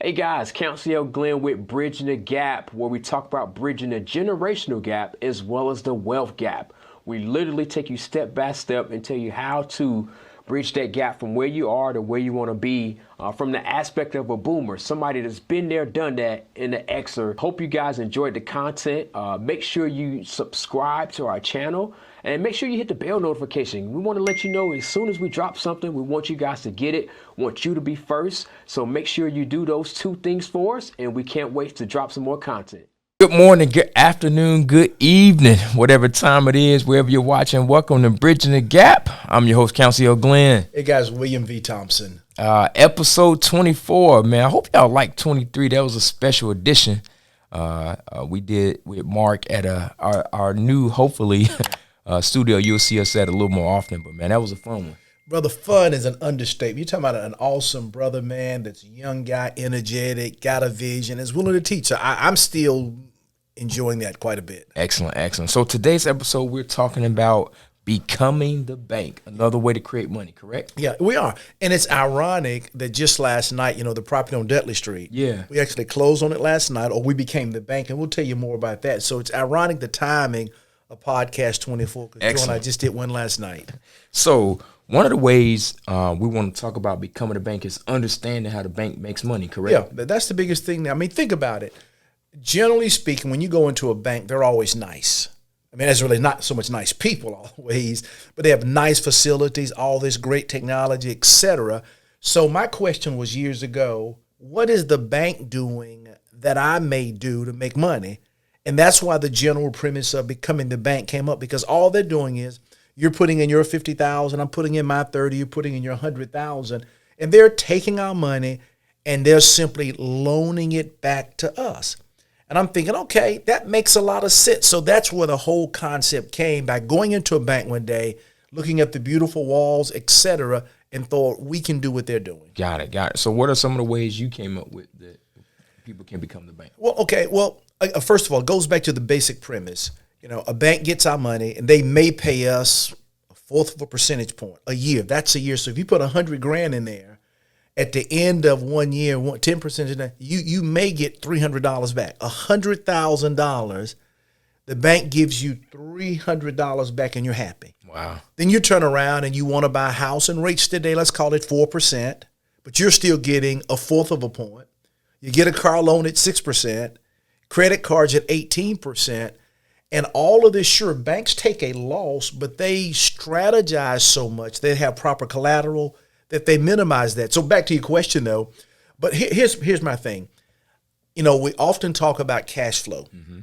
Hey guys, Council Glenn with Bridging the Gap, where we talk about bridging the generational gap as well as the wealth gap. We literally take you step by step and tell you how to bridge that gap from where you are to where you want to be from the aspect of a boomer, somebody that's been there, done that in the Xer. Hope you guys enjoyed the content. Make sure you subscribe to our channel and make sure you hit the bell notification. We want to let you know as soon as we drop something, we want you guys to get it, want you to be first. So make sure you do those two things for us, and we can't wait to drop some more content. Good morning, good afternoon, good evening, whatever time it is, wherever you're watching. Welcome to Bridging the Gap. I'm your host, Council Glenn. Hey guys, William V. Thompson. Episode 24, man. I hope y'all like 23. That was a special edition we did with Mark at our new, hopefully, studio. You'll see us at a little more often, but man, that was a fun one. Brother, fun is an understatement. You're talking about an awesome brother, man, that's a young guy, energetic, got a vision, is willing to teach. So I'm still enjoying that quite a bit. Excellent, excellent. So today's episode, we're talking about becoming the bank, another way to create money, correct? Yeah, we are. And it's ironic that just last night, the property on Dudley Street, we actually closed on it last night, or we became the bank, and we'll tell you more about that. So it's ironic the timing of Podcast 24, because Joe and I just did one last night. So one of the ways we want to talk about becoming a bank is understanding how the bank makes money, correct? Yeah, that's the biggest thing. I mean, think about it. Generally speaking, when you go into a bank, they're always nice. I mean, there's really not so much nice people always, but they have nice facilities, all this great technology, etc. So my question was years ago, what is the bank doing that I may do to make money? And that's why the general premise of becoming the bank came up, because all they're doing is you're putting in your 50,000, I'm putting in my 30, you're putting in your 100,000, and they're taking our money and they're simply loaning it back to us. And I'm thinking, okay, that makes a lot of sense. So that's where the whole concept came, by going into a bank one day, looking at the beautiful walls, etc., and thought we can do what they're doing. Got it. So what are some of the ways you came up with that people can become the bank? Well, first of all, it goes back to the basic premise. A bank gets our money and they may pay us a fourth of a percentage point a year. That's a year. So if you put $100,000 in there, at the end of 1 year, 10% of that, you may get $300 back. $100,000, the bank gives you $300 back, and you're happy. Wow. Then you turn around and you want to buy a house, and rates today, let's call it 4%, but you're still getting a fourth of a point. You get a car loan at 6%, credit cards at 18%, and all of this, sure, banks take a loss, but they strategize so much. They have proper collateral that they minimize that. So back to your question, though, but here's my thing. We often talk about cash flow. Mm-hmm.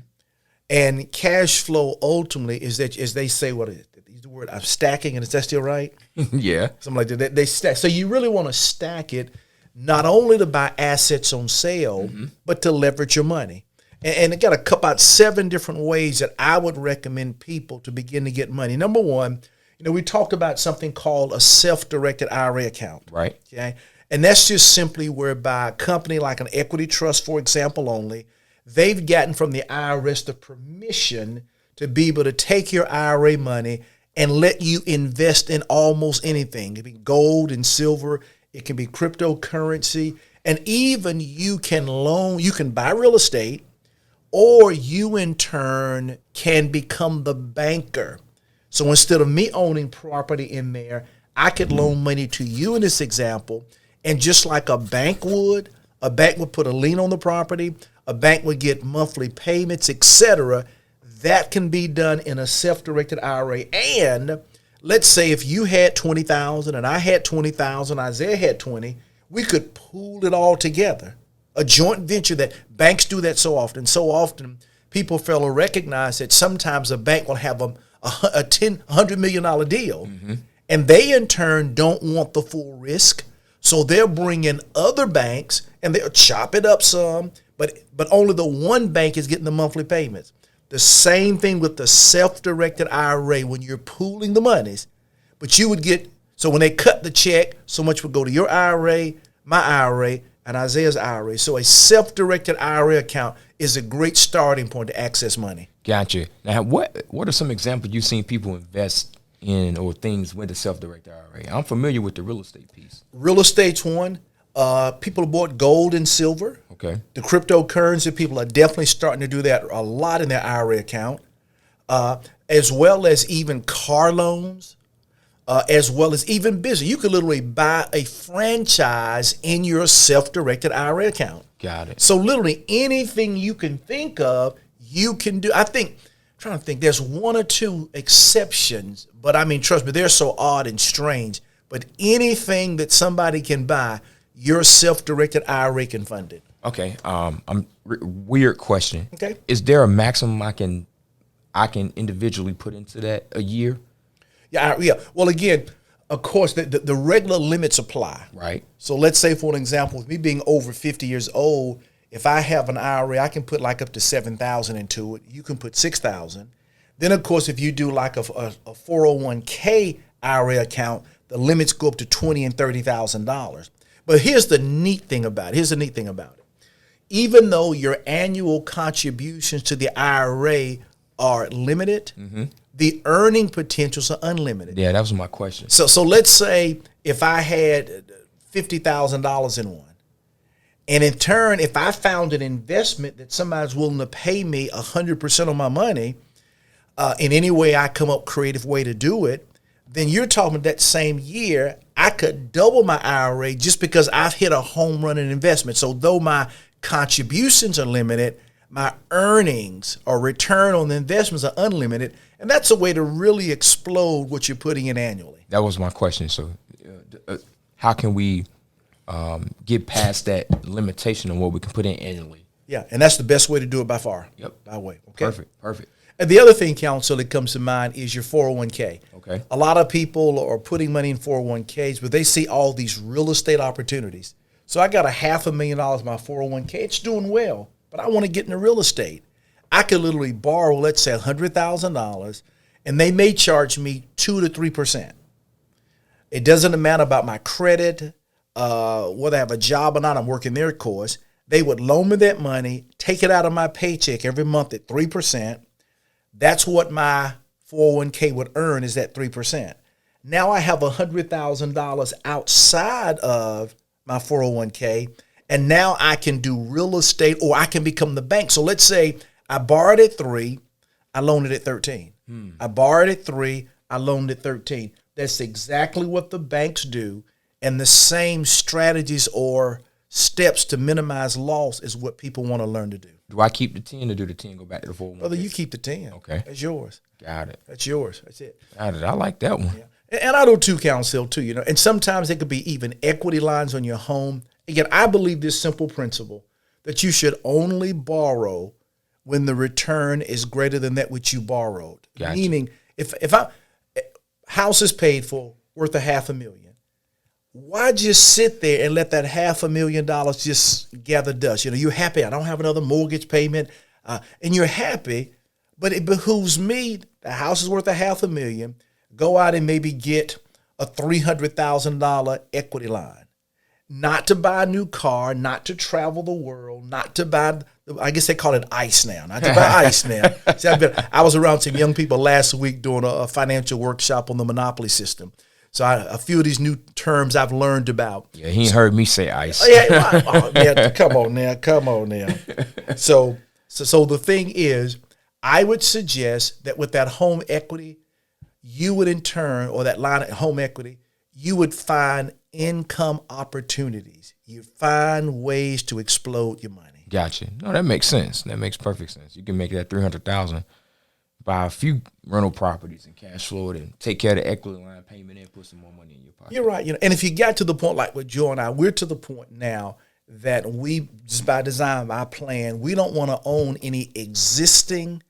And cash flow ultimately is that, as they say, what is it? Use the word, I'm stacking, and is that still right? Yeah. Something like that. They stack. So you really want to stack it, not only to buy assets on sale, but to leverage your money. And it got about 7 different ways that I would recommend people to begin to get money. Number one, we talked about something called a self-directed IRA account. Right. Okay. And that's just simply whereby a company like an equity trust, for example, only, they've gotten from the IRS the permission to be able to take your IRA money and let you invest in almost anything. It can be gold and silver. It can be cryptocurrency. And even you can buy real estate, or you in turn can become the banker. So instead of me owning property in there, I could loan money to you in this example. And just like a bank would put a lien on the property, a bank would get monthly payments, etc. That can be done in a self-directed IRA. And let's say if you had 20,000 and I had 20,000, Isaiah had 20, we could pool it all together. A joint venture. That banks do that so often. So often people fail to recognize that sometimes a bank will have a $100 million deal, and they in turn don't want the full risk, so they'll bring in other banks and they'll chop it up some, but only the one bank is getting the monthly payments. The same thing with the self-directed IRA when you're pooling the monies, but you would get, so when they cut the check, so much would go to your IRA, my IRA, and Isaiah's IRA. So a self-directed IRA account is a great starting point to access money. Gotcha. Now, what are some examples you've seen people invest in or things with the self-directed IRA? I'm familiar with the real estate piece. Real estate's one. People bought gold and silver. Okay. The cryptocurrency, people are definitely starting to do that a lot in their IRA account, as well as even car loans, as well as even business. You could literally buy a franchise in your self-directed IRA account. Got it. So literally anything you can think of, you can do. Trying to think, there's one or two exceptions, but I mean, trust me, they're so odd and strange. But anything that somebody can buy, your self-directed IRA can fund it. Okay. Weird question. Okay. Is there a maximum I can individually put into that a year? Yeah. Well, again, of course, the regular limits apply. Right. So let's say, for an example, with me being over 50 years old, if I have an IRA, I can put like up to $7,000 into it. You can put $6,000. Then, of course, if you do like a 401k IRA account, the limits go up to $20,000 and $30,000. But here's the neat thing about it. Even though your annual contributions to the IRA are limited, the earning potentials are unlimited. Yeah, that was my question. So let's say if I had $50,000 in one, and in turn, if I found an investment that somebody's willing to pay me 100% of my money, in any way I come up creative way to do it, then you're talking that same year, I could double my IRA just because I've hit a home run in investment. So though my contributions are limited, my earnings or return on the investments are unlimited. And that's a way to really explode what you're putting in annually. That was my question. So how can we get past that limitation on what we can put in annually? Yeah, and that's the best way to do it by far. Yep. By way. Okay. Perfect. And the other thing, counsel, that comes to mind is your 401k. Okay. A lot of people are putting money in 401ks, but they see all these real estate opportunities. So I got $500,000 in my 401k. It's doing well, but I want to get into real estate. I could literally borrow, let's say, $100,000, and they may charge me 2 to 3%. It doesn't matter about my credit, whether I have a job or not. I'm working their course. They would loan me that money, take it out of my paycheck every month at 3%. That's what my 401k would earn, is that 3%. Now I have $100,000 outside of my 401k, and now I can do real estate, or I can become the bank. So let's say I borrowed at 3, I loaned it at 13. I borrowed at 3, I loaned at 13. That's exactly what the banks do, and the same strategies or steps to minimize loss is what people want to learn to do. Do I keep the 10 or do the 10 go back to the 401k? Brother, you keep the 10. Okay. That's yours. Got it. That's yours. That's it. Got it. I like that one. Yeah. And I do too, counsel, too, you know. And sometimes it could be even equity lines on your home. Again, I believe this simple principle that you should only borrow when the return is greater than that which you borrowed. Gotcha. Meaning, if house is paid for, worth $500,000, why just sit there and let that $500,000 just gather dust? You know, you're happy. I don't have another mortgage payment, and you're happy. But it behooves me. The house is worth $500,000. Go out and maybe get a $300,000 equity line, not to buy a new car, not to travel the world, not to buy. I guess they call it ice now. Not to buy ice now. See, I was around some young people last week doing a financial workshop on the monopoly system. So a few of these new terms I've learned about. Yeah, he ain't heard me say ice. Yeah, come on now. So the thing is, I would suggest that with that home equity, you would in turn, or that line of home equity, you would find income opportunities. You find ways to explode your money. Gotcha. No, that makes sense. That makes perfect sense. You can make that $300,000, buy a few rental properties and cash flow it, and take care of the equity line payment and put some more money in your pocket. You're right. You know, and if you got to the point like with Joe and I, we're to the point now that we, just by design, by plan, we don't want to own any existing.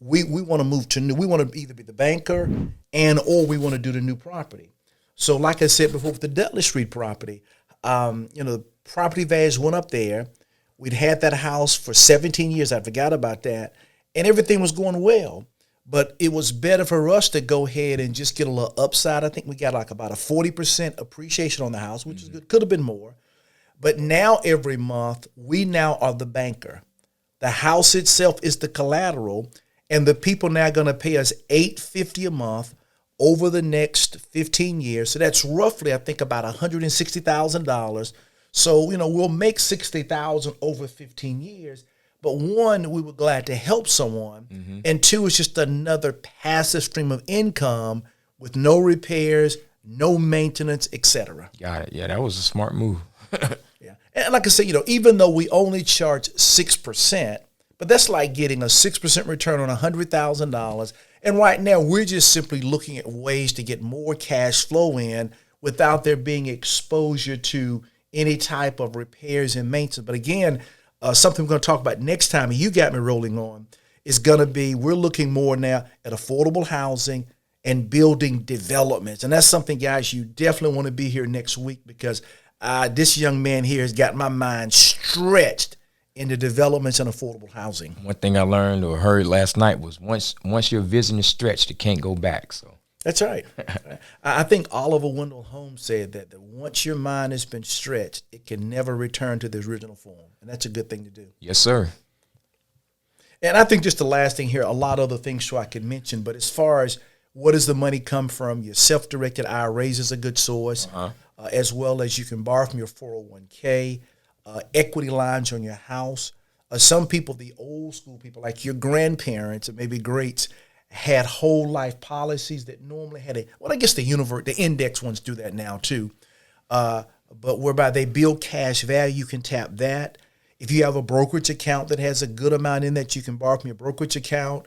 We want to move to new. We want to either be the banker or we want to do the new property. So like I said before, with the Dudley Street property, the property values went up there. We'd had that house for 17 years. I forgot about that. And everything was going well. But it was better for us to go ahead and just get a little upside. I think we got like about a 40% appreciation on the house, which is good. Could have been more. But now every month, we now are the banker. The house itself is the collateral, and the people now going to pay us $850 a month over the next 15 years. So that's roughly, I think, about $160,000. So, we'll make 60,000 over 15 years. But one, we were glad to help someone. And two, it's just another passive stream of income with no repairs, no maintenance, etc. Got it. Yeah, that was a smart move. Yeah. And like I said, even though we only charge 6%, but that's like getting a 6% return on $100,000. And right now, we're just simply looking at ways to get more cash flow in without there being exposure to any type of repairs and maintenance. But again, something we're going to talk about next time, and you got me rolling on, is going to be, we're looking more now at affordable housing and building developments. And that's something, guys, you definitely want to be here next week, because this young man here has got my mind stretched into developments and affordable housing. One thing I learned or heard last night was once your vision is stretched, it can't go back. So that's right. I think Oliver Wendell Holmes said that once your mind has been stretched, it can never return to the original form. And that's a good thing to do. Yes, sir. And I think just the last thing here, a lot of other things so I could mention, but as far as where does the money come from, your self-directed IRAs is a good source, as well as you can borrow from your 401k, equity lines on your house. Some people, the old school people, like your grandparents or maybe greats, had whole life policies that normally had I guess the index ones do that now too. But whereby they build cash value, you can tap that. If you have a brokerage account that has a good amount in that, you can borrow from your brokerage account.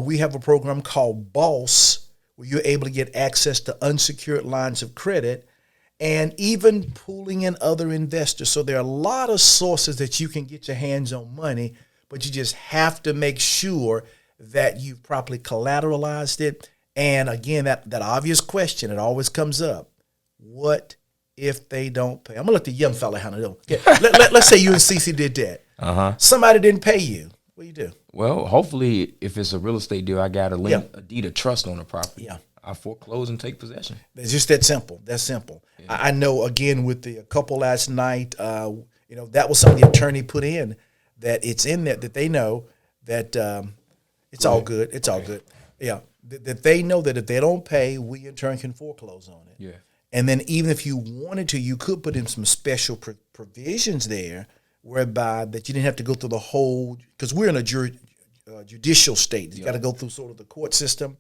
We have a program called BOSS, where you're able to get access to unsecured lines of credit and even pooling in other investors. So there are a lot of sources that you can get your hands on money, but you just have to make sure that you've properly collateralized it. And again, that obvious question, it always comes up. What if they don't pay? I'm going to let the young fella handle it. Okay. Let's say you and Cece did that. Somebody didn't pay you. What do you do? Well, hopefully, if it's a real estate deal, I got a deed of trust on the property. Yeah. I foreclose and take possession. It's just that simple. That's simple. Yeah. I know, again, with the couple last night, that was something the attorney put in, that it's in there, that they know that it's all good. It's all good. Yeah. That they know that if they don't pay, we in turn can foreclose on it. Yeah. And then even if you wanted to, you could put in some special provisions there whereby that you didn't have to go through the whole, because we're in a judicial state. You got to go through sort of the court system.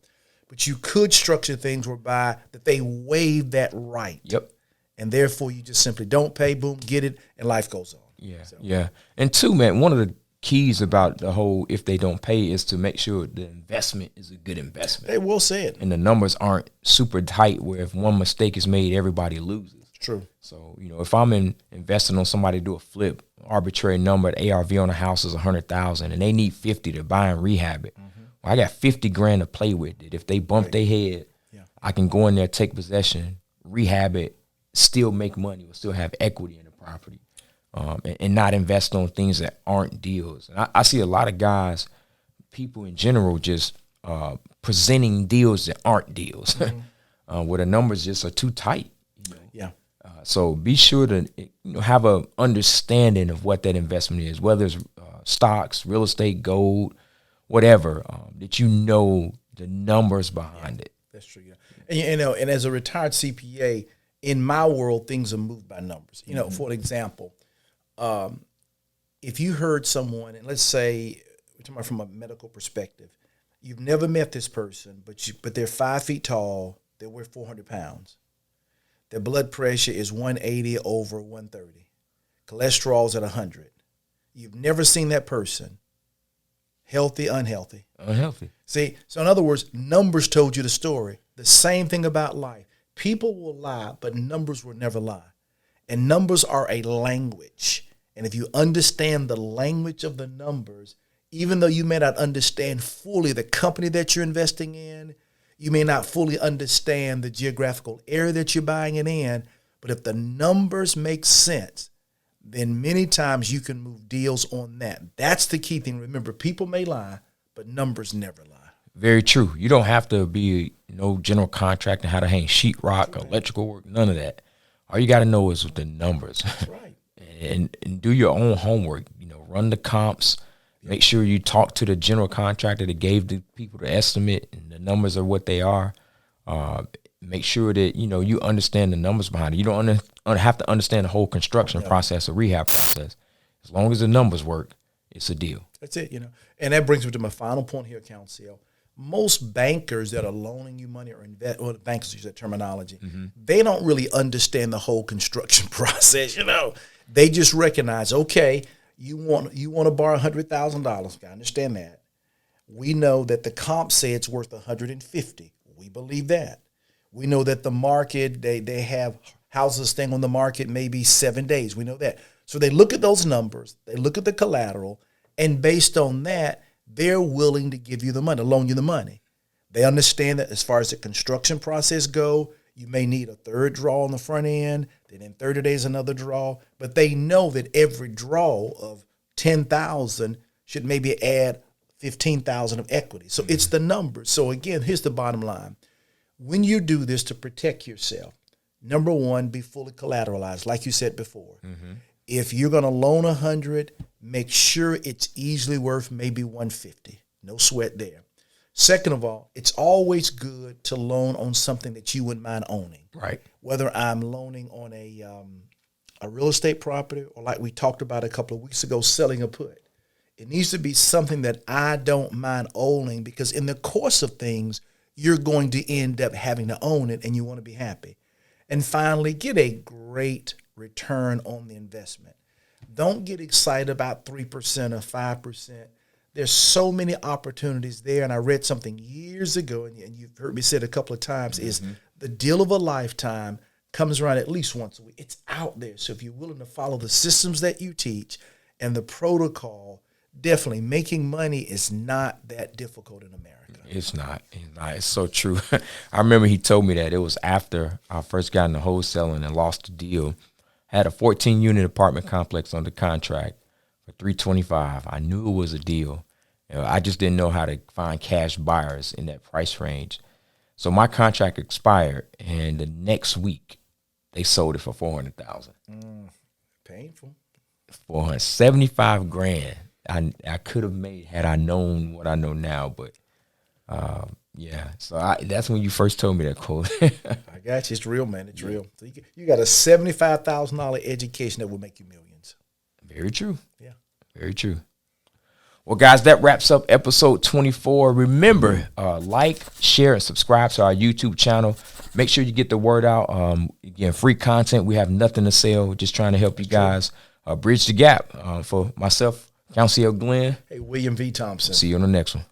But you could structure things whereby that they waive that right. Yep. And therefore, you just simply don't pay, boom, get it, and life goes on. Yeah, yeah. And two, man, one of the keys about the whole if they don't pay is to make sure the investment is a good investment. They will say it. And the numbers aren't super tight where if one mistake is made, everybody loses. True. So, if I'm investing on somebody to do a flip, arbitrary number, the ARV on the house is 100,000 and they need 50 to buy and rehab it. I got 50 grand to play with it. If they bump their head, I can go in there, take possession, rehab it, still make money, or still have equity in the property, and not invest on things that aren't deals. And I see a lot of guys, people in general, just presenting deals that aren't deals, where the numbers just are too tight. Yeah. So be sure to have an understanding of what that investment is, whether it's stocks, real estate, gold, whatever, that the numbers behind it. That's true. Yeah. And, and as a retired CPA, in my world, things are moved by numbers. For example, if you heard someone, and let's say, we're talking about from a medical perspective, you've never met this person, but they're 5 feet tall, they weigh 400 pounds. Their blood pressure is 180 over 130. Cholesterol's at 100. You've never seen that person. Healthy, unhealthy. Unhealthy. See, so in other words, numbers told you the story. The same thing about life. People will lie, but numbers will never lie. And numbers are a language. And if you understand the language of the numbers, even though you may not understand fully the company that you're investing in, you may not fully understand the geographical area that you're buying it in, but if the numbers make sense, then many times you can move deals on that. That's the key thing. Remember, people may lie, but numbers never lie. Very true. You don't have to be no general contractor, how to hang sheetrock, electrical work, none of that. All you got to know is the numbers. That's right. and do your own homework. Run the comps. Make sure you talk to the general contractor that gave the people the estimate, and the numbers are what they are. make sure that, you know, you understand the numbers behind it. You don't have to understand the whole construction process or rehab process. As long as the numbers work, it's a deal. That's it, you know. And that brings me to my final point here, Council. Most bankers that are loaning you money or the bankers use that terminology, they don't really understand the whole construction process, you know. They just recognize, okay, you want to borrow $100,000. I understand that. We know that the comp say it's worth $150,000. We believe that. We know that the market, they have houses staying on the market maybe 7 days. We know that. So they look at those numbers, they look at the collateral, and based on that, they're willing to give you the money, loan you the money. They understand that as far as the construction process go, you may need a third draw on the front end, then in 30 days another draw, but they know that every draw of $10,000 should maybe add $15,000 of equity. So it's the numbers. So again, here's the bottom line. When you do this to protect yourself, number one, be fully collateralized, like you said before. If you're going to loan 100, make sure it's easily worth maybe 150. No sweat there. Second of all, it's always good to loan on something that you wouldn't mind owning. Right. Whether I'm loaning on a real estate property or, like we talked about a couple of weeks ago, selling a put. It needs to be something that I don't mind owning, because in the course of things, you're going to end up having to own it and you want to be happy. And finally, get a great return on the investment. Don't get excited about 3% or 5%. There's so many opportunities there. And I read something years ago, and you've heard me say it a couple of times, is the deal of a lifetime comes around at least once a week. It's out there. So if you're willing to follow the systems that you teach and the protocol, definitely making money is not that difficult in America. It's not. It's so true. I remember he told me that it was after I first got into wholesaling and lost the deal. I had a 14-unit apartment complex under contract for $325. I knew it was a deal. You know, I just didn't know how to find cash buyers in that price range. So my contract expired, and the next week they sold it for $400,000. Painful. $475,000. I could have made had I known what I know now, but yeah. So that's when you first told me that quote. I got you. It's real, man. It's real. So you got a $75,000 education that will make you millions. Very true. Yeah. Very true. Well, guys, that wraps up episode 24. Remember, like, share, and subscribe to our YouTube channel. Make sure you get the word out. Again, free content. We have nothing to sell. Just trying to help you guys bridge the gap. For myself, Council Glenn. Hey, William V. Thompson. See you on the next one.